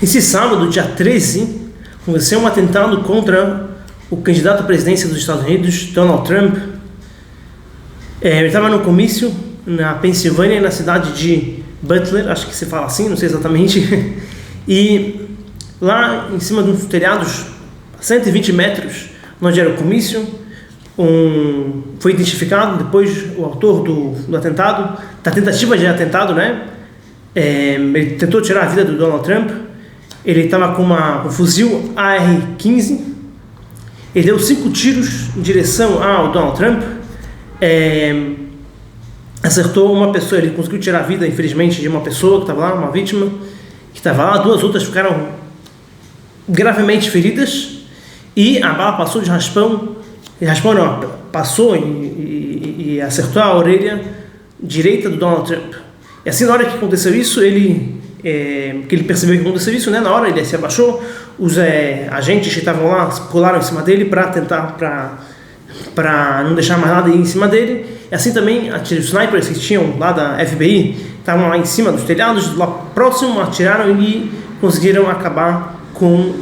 Esse sábado, dia 13, aconteceu um atentado contra o candidato à presidência dos Estados Unidos, Donald Trump. Ele estava no comício na Pensilvânia, na cidade de Butler, acho que se fala assim, não sei exatamente, e lá em cima de uns telhados, a 120 metros, onde era o comício, foi identificado depois o autor do atentado, da tentativa de atentado, né? Ele tentou tirar a vida do Donald Trump. Ele estava com um fuzil AR-15, ele deu 5 tiros em direção ao Donald Trump, acertou uma pessoa, ele conseguiu tirar a vida, infelizmente, de uma pessoa que estava lá, uma vítima, que estava lá, 2 outras ficaram gravemente feridas, e a bala passou de raspão, passou e acertou a orelha direita do Donald Trump. E assim, na hora que aconteceu isso, que ele percebeu que aconteceu isso, né? Na hora ele se abaixou, os agentes que estavam lá pularam em cima dele para tentar, para não deixar mais nada ir em cima dele. E assim também, os snipers que tinham lá da FBI estavam lá em cima dos telhados, lá próximo, atiraram e conseguiram acabar com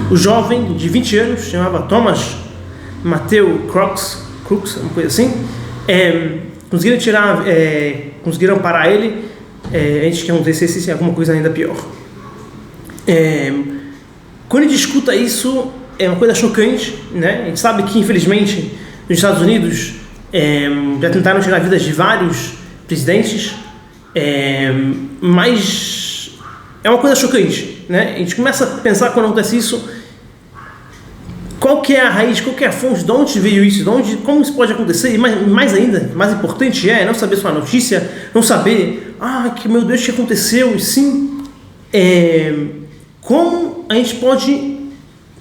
o jovem de 20 anos, chamava Thomas Matthew Crooks, uma coisa assim. Conseguiram parar ele antes que acontecesse alguma coisa ainda pior. Quando a gente escuta isso, é uma coisa chocante, né? A gente sabe que, infelizmente, nos Estados Unidos já tentaram tirar vidas de vários presidentes, mas é uma coisa chocante, né? A gente começa a pensar, quando acontece isso, qual que é a raiz, qual que é a fonte, de onde veio isso, como isso pode acontecer, e mais ainda, mais importante não saber só a notícia, não saber, que meu Deus, o que aconteceu, e sim, como a gente pode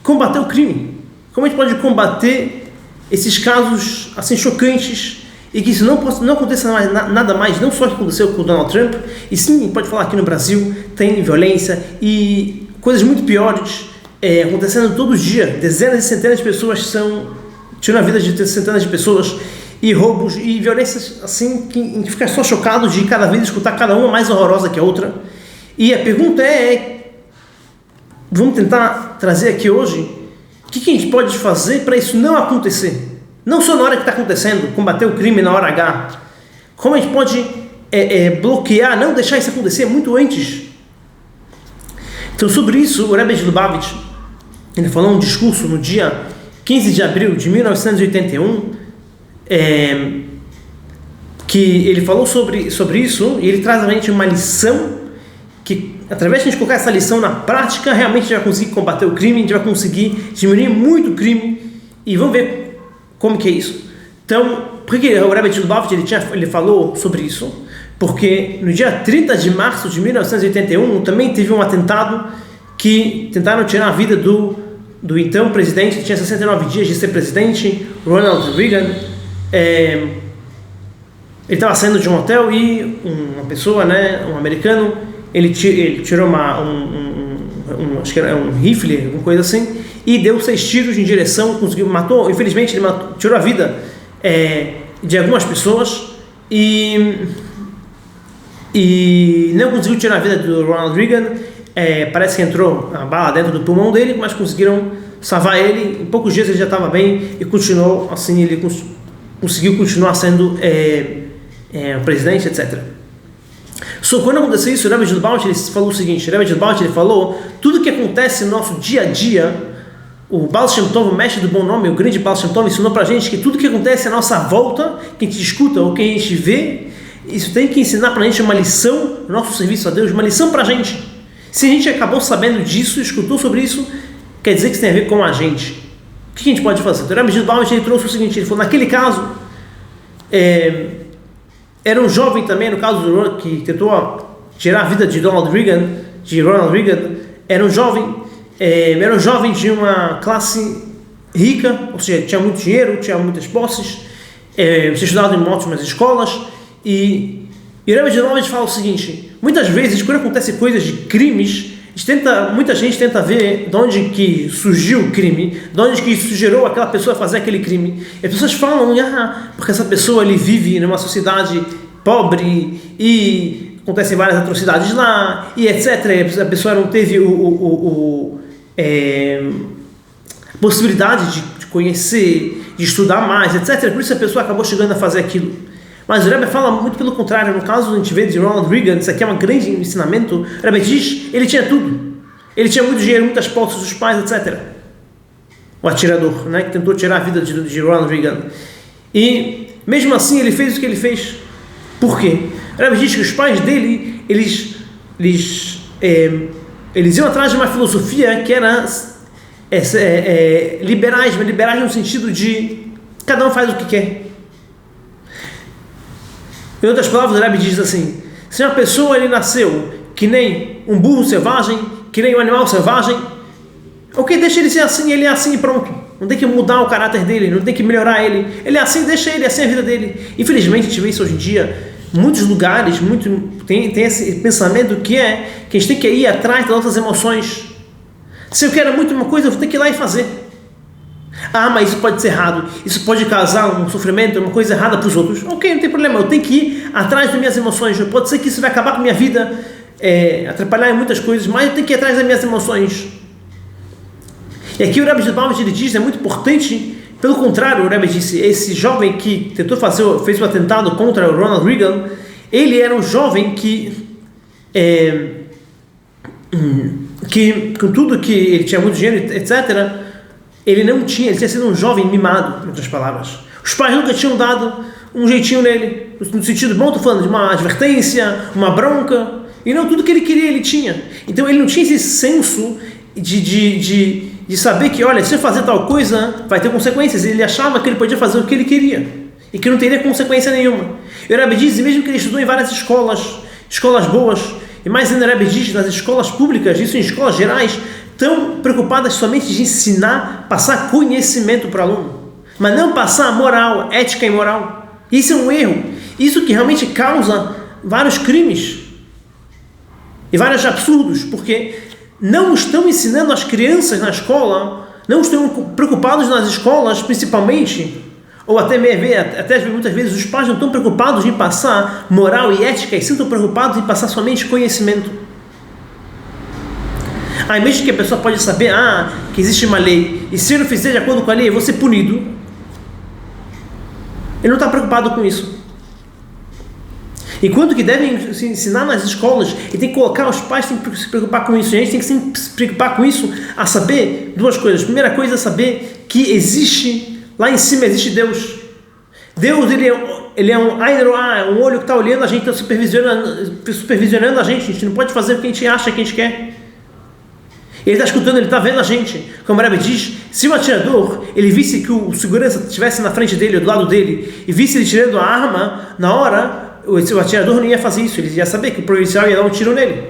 combater o crime, como a gente pode combater esses casos assim chocantes, e que isso não aconteça nada mais, não só o que aconteceu com o Donald Trump, e sim, pode falar aqui no Brasil, tem violência e coisas muito piores, acontecendo todo dia. Dezenas e centenas de pessoas tiram a vida de centenas de pessoas, e roubos e violências assim que a gente fica só chocado de cada vez escutar cada uma mais horrorosa que a outra. E a pergunta vamos tentar trazer aqui hoje, o que a gente pode fazer para isso não acontecer? Não só na hora que está acontecendo, combater o crime na hora H. Como a gente pode bloquear, não deixar isso acontecer muito antes? Então, sobre isso, o Rebbe de Lubavitch, ele falou um discurso no dia 15 de abril de 1981, que ele falou sobre isso, e ele traz a gente uma lição que, através de a gente colocar essa lição na prática, realmente a gente vai conseguir combater o crime, a gente vai conseguir diminuir muito o crime, e vamos ver como que é isso. Então, por que o Rebbe de Lubavitch ele falou sobre isso? Porque no dia 30 de março de 1981 também teve um atentado que tentaram tirar a vida do então presidente, que tinha 69 dias de ser presidente, Ronald Reagan. Ele estava saindo de um hotel e uma pessoa, né, um americano, ele tirou acho que era um rifle, alguma coisa assim, e deu 6 tiros em direção, matou, infelizmente ele tirou a vida de algumas pessoas e não conseguiu tirar a vida do Ronald Reagan. Parece que entrou a bala dentro do pulmão dele, mas conseguiram salvar ele. Em poucos dias ele já estava bem e continuou assim, ele conseguiu continuar sendo o presidente, etc. Quando aconteceu isso, o Rebbe de Lubavitch ele falou o seguinte: o Rebbe de Lubavitch ele falou, tudo que acontece no nosso dia a dia, o Baal Shem Tov, o mestre do bom nome, o grande Baal Shem Tov, ensinou pra gente que tudo que acontece à nossa volta, que a gente escuta ou que a gente vê, isso tem que ensinar pra gente uma lição, no nosso serviço a Deus, uma lição pra gente. Se a gente acabou sabendo disso, escutou sobre isso, quer dizer que isso tem a ver com a gente. O que a gente pode fazer? O Rebbe de Lubavitch ele trouxe o seguinte, ele falou, naquele caso, era um jovem também, no caso do que tentou tirar a vida de Ronald Reagan, era um jovem de uma classe rica, ou seja, tinha muito dinheiro, tinha muitas posses, tinha estudado em ótimas escolas, e o Rebbe de Lubavitch fala o seguinte: muitas vezes, quando acontecem coisas de crimes, muita gente tenta ver de onde que surgiu o crime, de onde que isso gerou aquela pessoa a fazer aquele crime. E as pessoas falam, porque essa pessoa vive numa sociedade pobre e acontecem várias atrocidades lá, e etc. A pessoa não teve a possibilidade de conhecer, de estudar mais, etc. Por isso a pessoa acabou chegando a fazer aquilo. Mas o Rebbe fala muito pelo contrário. No caso, a gente vê de Ronald Reagan, isso aqui é um grande ensinamento. O Rebbe diz, ele tinha tudo. Ele tinha muito dinheiro, muitas posses dos pais, etc. O atirador, né, que tentou tirar a vida de Ronald Reagan. E, mesmo assim, ele fez o que ele fez. Por quê? O Rebbe diz que os pais dele, eles iam atrás de uma filosofia que era liberais, mas liberais no sentido de cada um faz o que quer. Em outras palavras, o Rebbe diz assim: se uma pessoa ele nasceu que nem um burro selvagem, que nem um animal selvagem, ok, deixa ele ser assim, ele é assim e pronto. Não tem que mudar o caráter dele, não tem que melhorar ele. Ele é assim, deixa ele, assim é a vida dele. Infelizmente, a gente vê isso hoje em dia. Muitos lugares tem esse pensamento que a gente tem que ir atrás das nossas emoções. Se eu quero muito uma coisa, eu vou ter que ir lá e fazer. Ah, mas isso pode ser errado, isso pode causar um sofrimento, uma coisa errada para os outros. Ok, não tem problema, eu tenho que ir atrás das minhas emoções. Pode ser que isso vai acabar com a minha vida, atrapalhar em muitas coisas, mas eu tenho que ir atrás das minhas emoções. E aqui o Rebbe Zilbavitch, ele diz, é muito importante. Pelo contrário, o Rebbe disse, esse jovem que fez o atentado contra o Ronald Reagan, ele era um jovem que com tudo que ele tinha muito dinheiro, etc., ele tinha sido um jovem mimado, em outras palavras. Os pais nunca tinham dado um jeitinho nele, no sentido bom, estou falando de uma advertência, uma bronca, e não tudo que ele queria ele tinha. Então ele não tinha esse senso de saber que, olha, se eu fazer tal coisa, vai ter consequências. Ele achava que ele podia fazer o que ele queria, e que não teria consequência nenhuma. E o Rebbe diz, mesmo que ele estudou em várias escolas boas, e mais ainda o Rebbe diz, nas escolas públicas, isso em escolas gerais, estão preocupadas somente de ensinar, passar conhecimento para o aluno, mas não passar moral, ética e moral. Isso é um erro. Isso que realmente causa vários crimes e vários absurdos, porque não estão ensinando as crianças na escola, não estão preocupados nas escolas, principalmente, ou até muitas vezes os pais não estão preocupados em passar moral e ética, e sim estão preocupados em passar somente conhecimento. Ao invés de que a pessoa pode saber que existe uma lei, e se eu não fizer de acordo com a lei, eu vou ser punido, ele não está preocupado com isso. Enquanto que devem se ensinar nas escolas, e tem que colocar, os pais têm que se preocupar com isso, e a gente tem que se preocupar com isso, a saber duas coisas. A primeira coisa é saber que existe, lá em cima existe Deus. Deus, ele é um Ain Roá, é um olho que está olhando a gente, está supervisionando a gente não pode fazer o que a gente acha que a gente quer. Ele está escutando, ele está vendo a gente. Como o Rebbe diz, se o atirador, ele visse que o segurança estivesse na frente dele, ou do lado dele, e visse ele tirando a arma, na hora, o atirador não ia fazer isso, ele ia saber que o policial ia dar um tiro nele.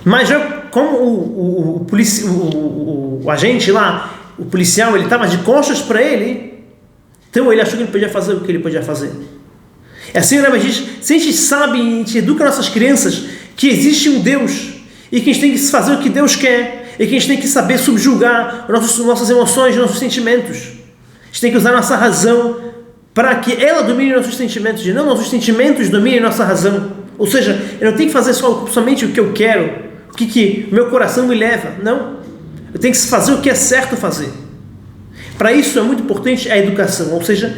Mas já como o agente lá, o policial, ele estava de costas para ele, então ele achou que ele podia fazer o que ele podia fazer. É assim o Rebbe diz, se a gente sabe, a gente educa nossas crianças que existe um Deus, e que a gente tem que fazer o que Deus quer, e que a gente tem que saber subjugar nossas emoções, nossos sentimentos. A gente tem que usar nossa razão para que ela domine nossos sentimentos, e não nossos sentimentos dominem nossa razão. Ou seja, eu não tenho que fazer somente o que eu quero, o que o meu coração me leva. Não. Eu tenho que fazer o que é certo fazer. Para isso é muito importante a educação. Ou seja,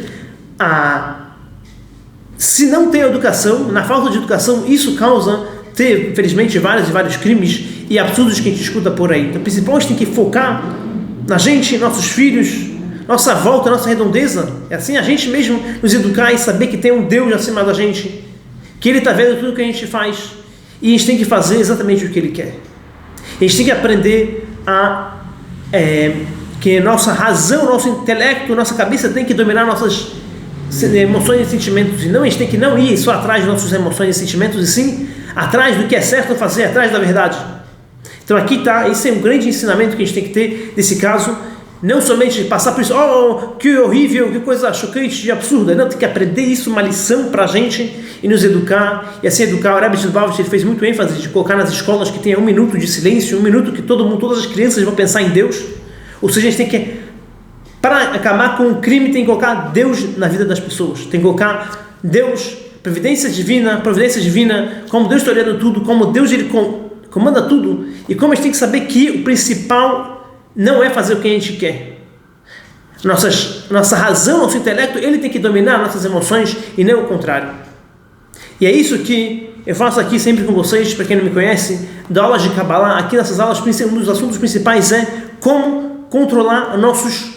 se não tem educação, na falta de educação, isso causa infelizmente vários crimes e absurdos que a gente escuta por aí. Então, principalmente, a gente tem que focar na gente, nossos filhos, nossa volta, nossa redondeza. É assim a gente mesmo nos educar e saber que tem um Deus acima da gente, que Ele está vendo tudo que a gente faz, e a gente tem que fazer exatamente o que Ele quer. A gente tem que aprender que nossa razão, nosso intelecto, nossa cabeça tem que dominar nossas emoções e sentimentos, e não, a gente tem que não ir só atrás de nossas emoções e sentimentos, e sim atrás do que é certo fazer, atrás da verdade. Então aqui está, esse é um grande ensinamento que a gente tem que ter nesse caso, não somente passar por isso, que horrível, que coisa chocante e absurda, não, tem que aprender isso, uma lição para a gente, e nos educar, e assim educar. O Rebbe Zilbavitch, ele fez muito ênfase de colocar nas escolas que tenha 1 minuto de silêncio, 1 minuto que todas as crianças vão pensar em Deus. Ou seja, a gente tem que, para acabar com o crime, tem que colocar Deus na vida das pessoas, tem que colocar Deus providência divina, como Deus está olhando tudo, como Deus ele comanda tudo, e como a gente tem que saber que o principal não é fazer o que a gente quer. Nossa razão, nosso intelecto, ele tem que dominar nossas emoções e não o contrário. E é isso que eu faço aqui sempre com vocês, para quem não me conhece, da aulas de Kabbalah. Aqui nessas aulas, um dos assuntos principais é como controlar nossos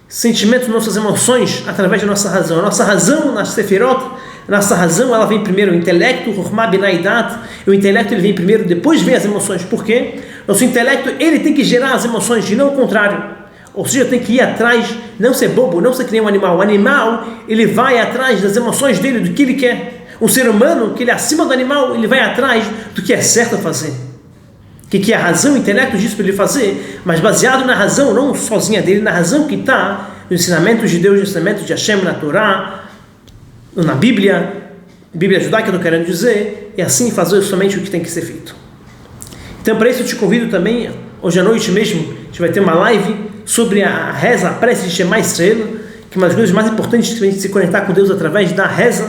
sentimentos, nossas emoções através da nossa razão. A nossa razão, na Sefirot, nossa razão, ela vem primeiro, o intelecto, Chokhmah Binah Dat, o intelecto ele vem primeiro, depois vem as emoções. Por quê? Nosso intelecto, ele tem que gerar as emoções, e não o contrário. Ou seja, tem que ir atrás, não ser bobo, não ser que nem um animal. O animal, ele vai atrás das emoções dele, do que ele quer. Um ser humano, que ele é acima do animal, ele vai atrás do que é certo a fazer. O que é a razão, o intelecto diz para ele fazer, mas baseado na razão, não sozinha dele, na razão que está no ensinamento de Deus, no ensinamento de Hashem, na Torá, na Bíblia judaica, eu estou querendo dizer, e assim fazer somente o que tem que ser feito. Então, para isso eu te convido também, hoje à noite mesmo, a gente vai ter uma live sobre a reza, a prece de Shema Israel, que é uma das coisas mais importantes para a gente se conectar com Deus através da reza.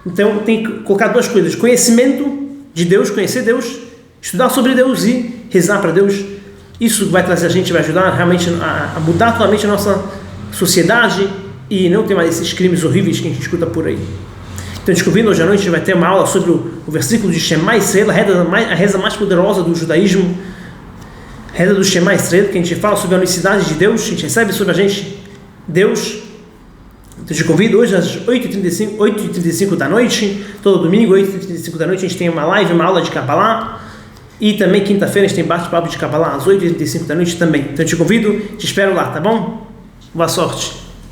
Então, tem que colocar duas coisas: conhecimento de Deus, conhecer Deus, estudar sobre Deus e rezar para Deus. Isso vai trazer a gente, vai ajudar realmente a mudar totalmente a nossa sociedade e não ter mais esses crimes horríveis que a gente escuta por aí. Então, te convido, hoje à noite a gente vai ter uma aula sobre o versículo de Shema Israel, a reza mais poderosa do judaísmo, a reza do Shema Israel, que a gente fala sobre a unicidade de Deus, a gente recebe sobre a gente Deus. Então, te convido hoje às 8h35 da noite, todo domingo, 8h35 da noite, a gente tem uma live, uma aula de Kabbalah, e também quinta-feira a gente tem bate-papo de Kabbalah às 8h35 da noite também. Então, te convido, te espero lá, tá bom? Boa sorte!